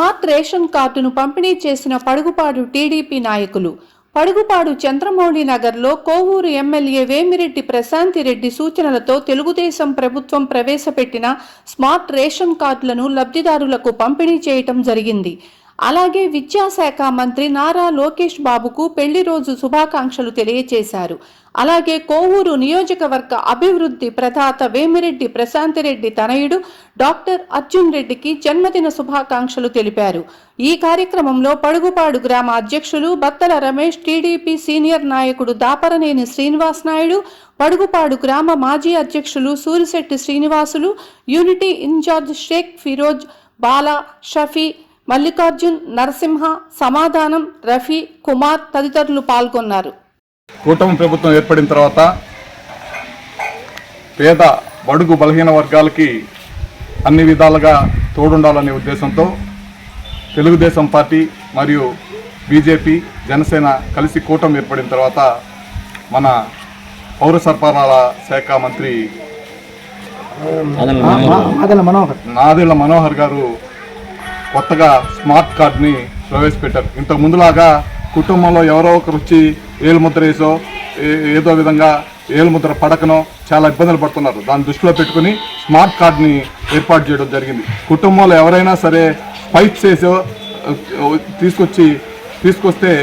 Smart ration కార్డును పంపిణీ చేసిన పడుగుపాడు టీడీపీ నాయకులు. పడుగుపాడు చంద్రమౌళి నగర్లో కోవూరు ఎమ్మెల్యే వేమిరెడ్డి ప్రశాంతిరెడ్డి సూచనలతో తెలుగుదేశం ప్రభుత్వం ప్రవేశపెట్టిన స్మార్ట్ రేషన్ కార్డులను లబ్ధిదారులకు పంపిణీ చేయటం జరిగింది. అలాగే విద్యాశాఖ మంత్రి నారా లోకేష్ బాబుకు పెళ్లి రోజు శుభాకాంక్షలు తెలియజేశారు. అలాగే కోవూరు నియోజకవర్గ అభివృద్ధి ప్రదాత వేమిరెడ్డి ప్రశాంతిరెడ్డి తనయుడు డాక్టర్ అర్జున్ రెడ్డికి జన్మదిన శుభాకాంక్షలు తెలిపారు. ఈ కార్యక్రమంలో పడుగుపాడు గ్రామ అధ్యక్షులు బత్తల రమేష్, టీడీపీ సీనియర్ నాయకుడు దాపరనేని శ్రీనివాస్ నాయుడు, పడుగుపాడు గ్రామ మాజీ అధ్యక్షులు సూరిశెట్టి శ్రీనివాసులు, యూనిటీ ఇన్ఛార్జ్ షేక్ ఫిరోజ్, బాలా, షఫీ, మల్లికార్జున్, నరసింహ, సమాధానం, రఫీ, కుమార్ తదితరులు పాల్గొన్నారు. కూటమి ప్రభుత్వం ఏర్పడిన తర్వాత పేద బడుగు బలహీన వర్గాలకి అన్ని విధాలుగా తోడుండాలనే ఉద్దేశంతో తెలుగుదేశం పార్టీ మరియు బీజేపీ, జనసేన కలిసి కూటమి ఏర్పడిన తర్వాత మన పౌర సరఫరాల శాఖ మంత్రి నాదెళ్ల మనోహర్ గారు కొత్తగా స్మార్ట్ కార్డ్ని ప్రవేశపెట్టారు. ఇంతకు ముందులాగా కుటుంబంలో ఎవరో ఒకరు వచ్చి ఏలుముద్ర వేసో ఏదో విధంగా ఏలుముద్ర పడకనో చాలా ఇబ్బందులు పడుతున్నారు. దాన్ని దృష్టిలో పెట్టుకుని స్మార్ట్ కార్డ్ని ఏర్పాటు చేయడం జరిగింది. కుటుంబంలో ఎవరైనా సరే స్పైస్ వేసో తీసుకొస్తే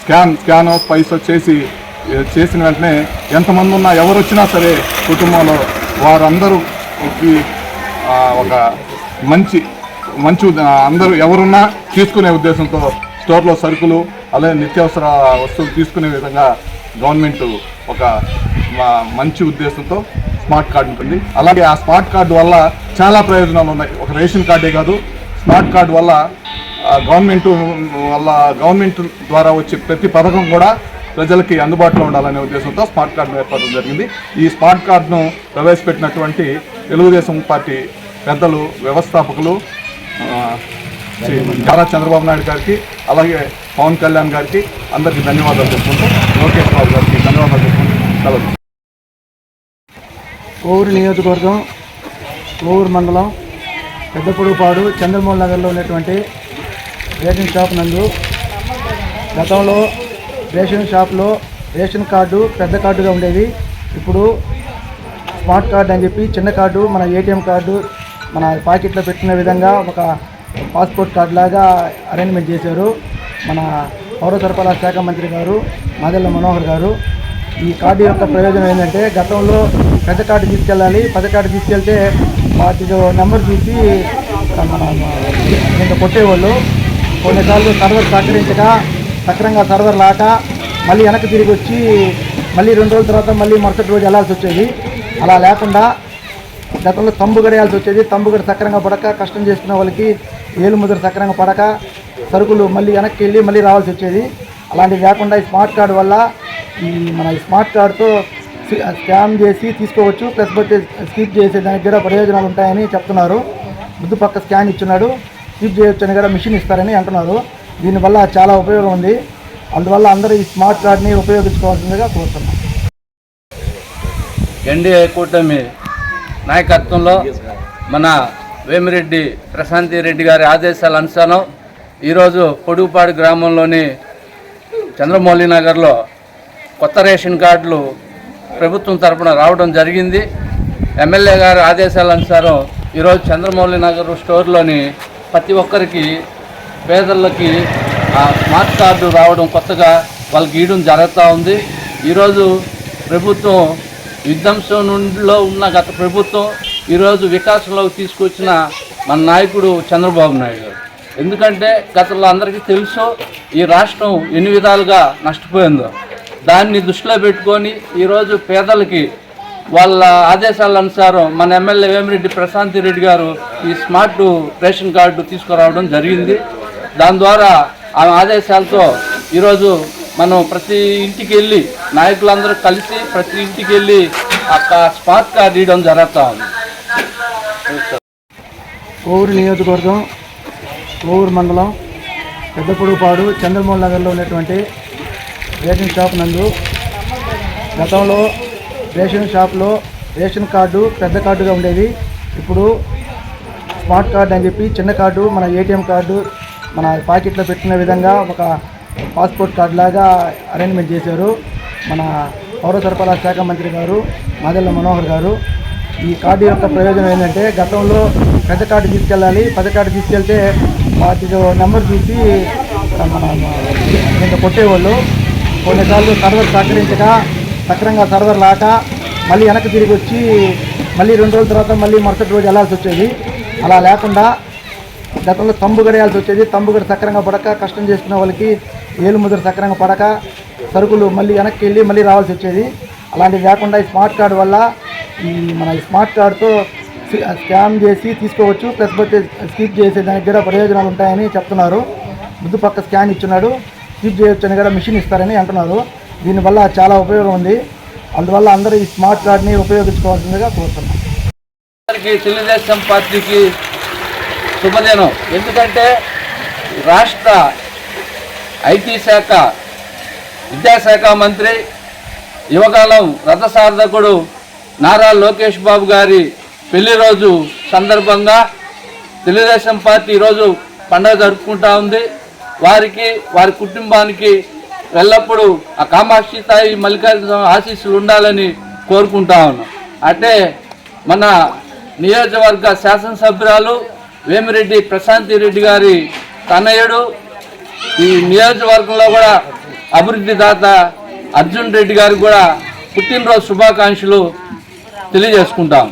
స్కాన్ స్పైస్ చేసిన వెంటనే ఎంతమంది ఉన్నా ఎవరు వచ్చినా సరే కుటుంబంలో వారందరూకి ఒక మంచి అందరూ ఎవరున్నా తీసుకునే ఉద్దేశంతో స్టోర్లో సరుకులు అలాగే నిత్యావసర వస్తువులు తీసుకునే విధంగా గవర్నమెంట్ ఒక మంచి ఉద్దేశంతో స్మార్ట్ కార్డు ఉంటుంది. అలాగే ఆ స్మార్ట్ కార్డు వల్ల చాలా ప్రయోజనాలు ఉన్నాయి. ఒక రేషన్ కార్డే కాదు, స్మార్ట్ కార్డు వల్ల గవర్నమెంట్ ద్వారా వచ్చే ప్రతి పథకం కూడా ప్రజలకి అందుబాటులో ఉండాలనే ఉద్దేశంతో స్మార్ట్ కార్డును ఏర్పడడం జరిగింది. ఈ స్మార్ట్ కార్డును ప్రవేశపెట్టినటువంటి తెలుగుదేశం పార్టీ పెద్దలు, వ్యవస్థాపకులు నారా చంద్రబాబు నాయుడు గారికి, అలాగే పవన్ కళ్యాణ్ గారికి అందరికీ ధన్యవాదాలు చెప్పుకుంటూ, లోకేష్ బాబు గారికి ధన్యవాదాలు చెప్పుకుంటూ సెలవు. కోవూరు నియోజకవర్గం, కోవూరు మండలం, పెద్దపొడుగుపాడు చంద్రమౌళి నగర్లో ఉన్నటువంటి రేషన్ షాప్ నందు గతంలో రేషన్ షాప్లో రేషన్ కార్డు పెద్ద కార్డుగా ఉండేది. ఇప్పుడు స్మార్ట్ కార్డు అని చెప్పి చిన్న కార్డు, మన ఏటీఎం కార్డు మన పాకెట్లో పెట్టుకునే విధంగా ఒక పాస్పోర్ట్ కార్డు లాగా అరేంజ్మెంట్ చేశారు మన పౌర సరఫరాల శాఖ మంత్రి గారు నాదెళ్ల మనోహర్ గారు. ఈ కార్డు యొక్క ప్రయోజనం ఏంటంటే, గతంలో పెద్ద కార్డు తీసుకెళ్ళాలి, పెద్ద కార్డు తీసుకెళ్తే వాటిలో నెంబర్ చూసి ఇంకా కొట్టేవాళ్ళు. కొన్నిసార్లు సర్వర్ సహకరించక సక్రంగా సర్వర్ రాక మళ్ళీ వెనక్కి తిరిగి వచ్చి మళ్ళీ 2 రోజుల తర్వాత మళ్ళీ మరుసటి రోజు వెళ్ళాల్సి వచ్చేది. అలా లేకుండా గతంలో తంబు గడేయాల్సి వచ్చేది. తంబు గడ సక్రంగా పడక కష్టం చేసుకునే వాళ్ళకి ఏలుముద్ర సక్రంగా పడక సరుకులు మళ్ళీ వెనక్కి వెళ్ళి మళ్ళీ రావాల్సి వచ్చేది. అలాంటివి లేకుండా ఈ స్మార్ట్ కార్డు వల్ల మన ఈ స్మార్ట్ కార్డుతో స్కాన్ చేసి తీసుకోవచ్చు, ప్లస్ బట్టి స్కిప్ చేసే దానికి కూడా ప్రయోజనాలు ఉంటాయని చెప్తున్నారు. ముందు పక్క స్కాన్ ఇచ్చున్నాడు, స్కిప్ చేయొచ్చని కూడా మిషన్ ఇస్తారని అంటున్నారు. దీనివల్ల చాలా ఉపయోగం ఉంది. అందువల్ల అందరూ ఈ స్మార్ట్ కార్డుని ఉపయోగించుకోవాల్సిందిగా కోరుతున్నాం. ఎన్డీఏ కూటమి నాయకత్వంలో మన వేమిరెడ్డి ప్రశాంతిరెడ్డి గారి ఆదేశాల అనుసారం ఈరోజు పొడుగుపాడు గ్రామంలోని చంద్రమౌళి నగర్లో కొత్త రేషన్ కార్డులు ప్రభుత్వం తరపున రావడం జరిగింది. ఎమ్మెల్యే గారి ఆదేశాల అనుసారం ఈరోజు చంద్రమౌళి నగర్ స్టోర్లోని ప్రతి ఒక్కరికి పేదలకి ఆ స్మార్ట్ కార్డు రావడం కొత్తగా వాళ్ళకి ఇవ్వడం జరుగుతూ ఉంది. ఈరోజు ప్రభుత్వం విధ్వంసంలో ఉన్న గత ప్రభుత్వం ఈరోజు వికాసంలోకి తీసుకొచ్చిన మన నాయకుడు చంద్రబాబు నాయుడు గారు. ఎందుకంటే గతంలో అందరికీ తెలుసు ఈ రాష్ట్రం ఎన్ని విధాలుగా నష్టపోయిందో. దాన్ని దృష్టిలో పెట్టుకొని ఈరోజు పేదలకి వాళ్ళ ఆదేశాల అనుసారం మన ఎమ్మెల్యే వేమిరెడ్డి ప్రశాంతిరెడ్డి గారు ఈ స్మార్ట్ రేషన్ కార్డు తీసుకురావడం జరిగింది. దాని ద్వారా ఆ ఆదేశాలతో ఈరోజు మనం ప్రతి ఇంటికి వెళ్ళి నాయకులందరూ కలిసి ప్రతి ఇంటికి వెళ్ళి ఆ స్మార్ట్ కార్డు ఇవ్వడం జరుగుతూ ఉంది. కోవూరు నియోజకవర్గం, కోవూరు మండలం, పెద్దపొడుగుపాడు చంద్రమౌళి నగర్లో ఉన్నటువంటి రేషన్ షాప్ నందు గతంలో రేషన్ షాప్లో రేషన్ కార్డు పెద్ద కార్డుగా ఉండేది. ఇప్పుడు స్మార్ట్ కార్డు అని చెప్పి చిన్న కార్డు, మన ఏటీఎం కార్డు మన పాకెట్లో పెట్టిన విధంగా ఒక పాస్పోర్ట్ కార్డు లాగా అరేంజ్మెంట్ చేశారు మన పౌర సరఫరా శాఖ మంత్రి గారు మాదెళ్ల మనోహర్ గారు. ఈ కార్డు యొక్క ప్రయోజనం ఏంటంటే గతంలో పెద్ద కార్డు తీసుకెళ్ళాలి, పెద్ద కార్డు తీసుకెళ్తే వాటిలో నెంబర్ చూసి ఇంకా కొట్టేవాళ్ళు. కొన్నిసార్లు సర్వర్ సహకరించక సక్రంగా సర్వర్ లాక మళ్ళీ వెనక్కి తిరిగి వచ్చి మళ్ళీ 2 రోజుల తర్వాత మళ్ళీ మరుసటి రోజు వెళ్ళాల్సి వచ్చేది. అలా లేకుండా గతంలో తంబు గడేయాల్సి వచ్చేది. తంబు గడ సక్రంగా పడక కష్టం చేసుకునే వాళ్ళకి ఏలు ముద్ర సక్రంగా పడక సరుకులు మళ్ళీ వెనక్కి వెళ్ళి మళ్ళీ రావాల్సి వచ్చేది. అలాంటివి లేకుండా ఈ స్మార్ట్ కార్డు వల్ల మన స్మార్ట్ కార్డుతో స్కాన్ చేసి తీసుకోవచ్చు, ప్లస్ పోతే స్కిప్ చేసే దానికి కూడా ప్రయోజనాలు ఉంటాయని చెప్తున్నారు. ముందు పక్క స్కాన్ ఇచ్చున్నాడు, స్కిప్ చేయొచ్చు అని కూడా మిషన్ ఇస్తారని అంటున్నారు. దీనివల్ల చాలా ఉపయోగం ఉంది. అందువల్ల అందరూ ఈ స్మార్ట్ కార్డ్ని ఉపయోగించుకోవాల్సిందిగా కోరుతున్నాం. తెలుగుదేశం పార్టీకి శుభదినం. ఎందుకంటే రాష్ట్ర ఐటీ శాఖ, విద్యాశాఖ మంత్రి, యువకాలం రథసారథకుడు నారా లోకేష్ బాబు గారి పెళ్లి రోజు సందర్భంగా తెలుగుదేశం పార్టీ ఈరోజు పండుగ జరుపుకుంటా ఉంది. వారికి, వారి కుటుంబానికి ఎల్లప్పుడూ ఆ కామాక్షి తాయి మల్లికార్జున ఆశీస్సులు ఉండాలని కోరుకుంటా ఉన్నాం. అంటే మన నియోజకవర్గ శాసనసభ్యురాలు వేమిరెడ్డి ప్రశాంతి రెడ్డి గారి తనయుడు, ఈ నియోజకవర్గంలో కూడా అభివృద్ధి దాత అర్జున్ రెడ్డి గారికి కూడా పుట్టినరోజు శుభాకాంక్షలు తెలియజేసుకుంటాం.